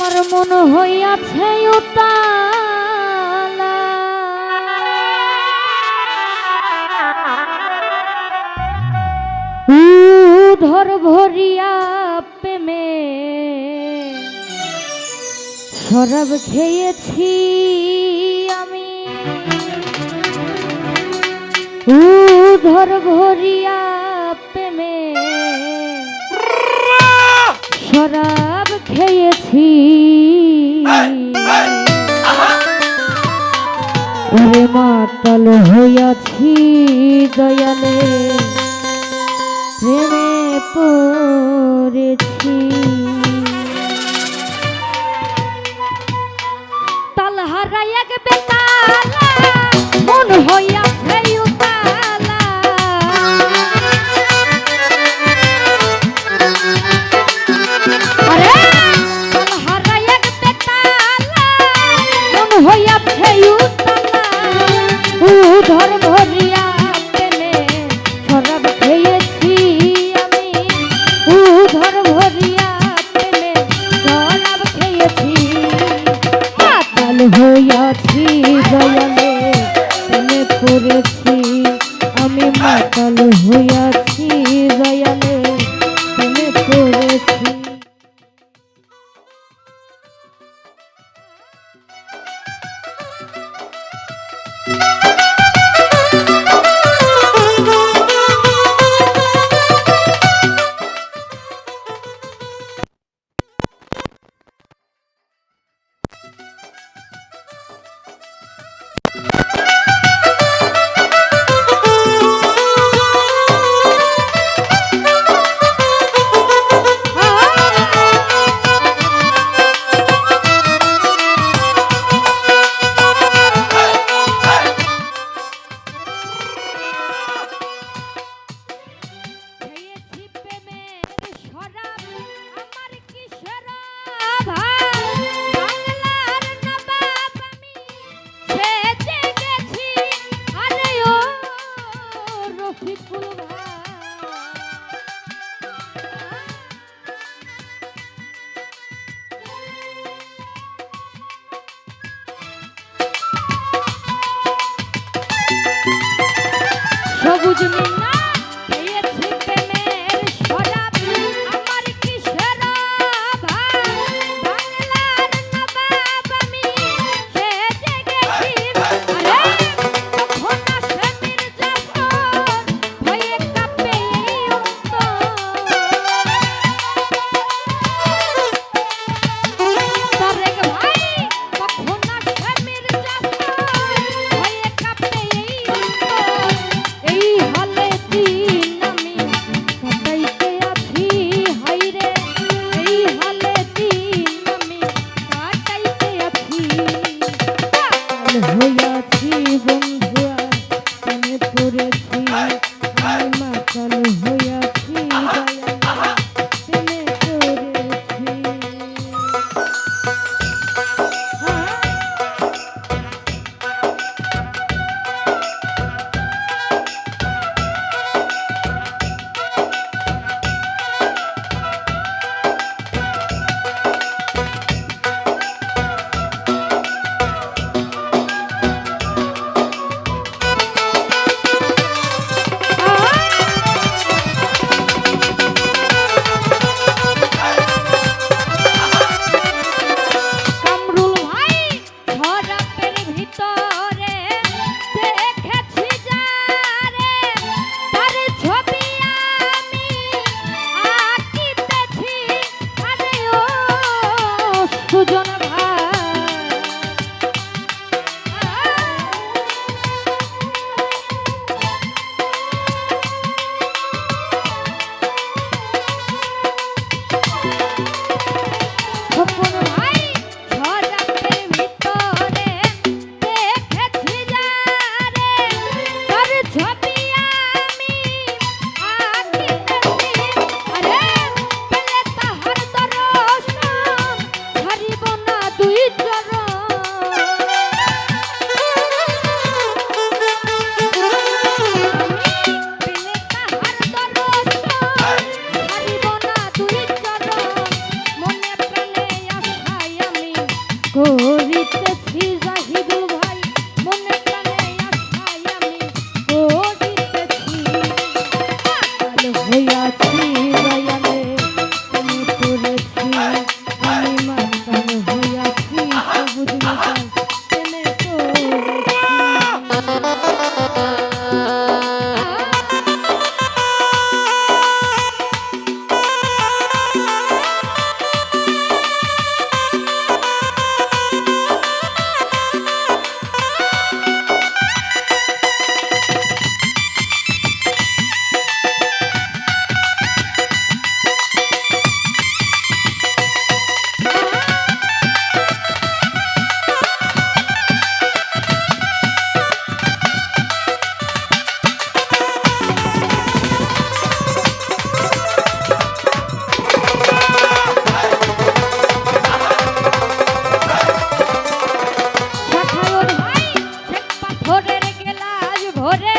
আমার মন হইয়াছে উতালা, ধর ভরিয়া প্রেমে শরাব খেয়েছি আমি, ধর ভরিয়া প্রেমে শরাব খেয়েছি। ওরে মাতাল হইয়াছি দয়ালে প্রেমে পড়েছি। তাল হারাইয়া বেতালা মন হইয়াছে উতালা, আরে তাল হারাইয়া বেতালা মন হইয়াছে উতালা, ধর ভরিয়া প্রেমে শরাব খেয়েছি আমি, ধর ভরিয়া প্রেমে শরাব খেয়েছি। মাতাল হইয়াছি দয়ালে প্রেমে পড়েছি আমি, মাতাল হইয়াছি দয়ালে প্রেমে পড়েছি। সবুজ মিনা খেয়েছি প্রেমের শরাব, আমার কিসের অভাব, বাংলার নবাব আমি সেজে গেছি। আরে তখন আসে মির্জাফর, ভয়ে কাঁপে এই অন্তর। তারেক ভাই তখন আসে মির্জাফর, ভয়ে কাঁপে এই অন্তর। এই হলে ভোরের গেলাস ভোরে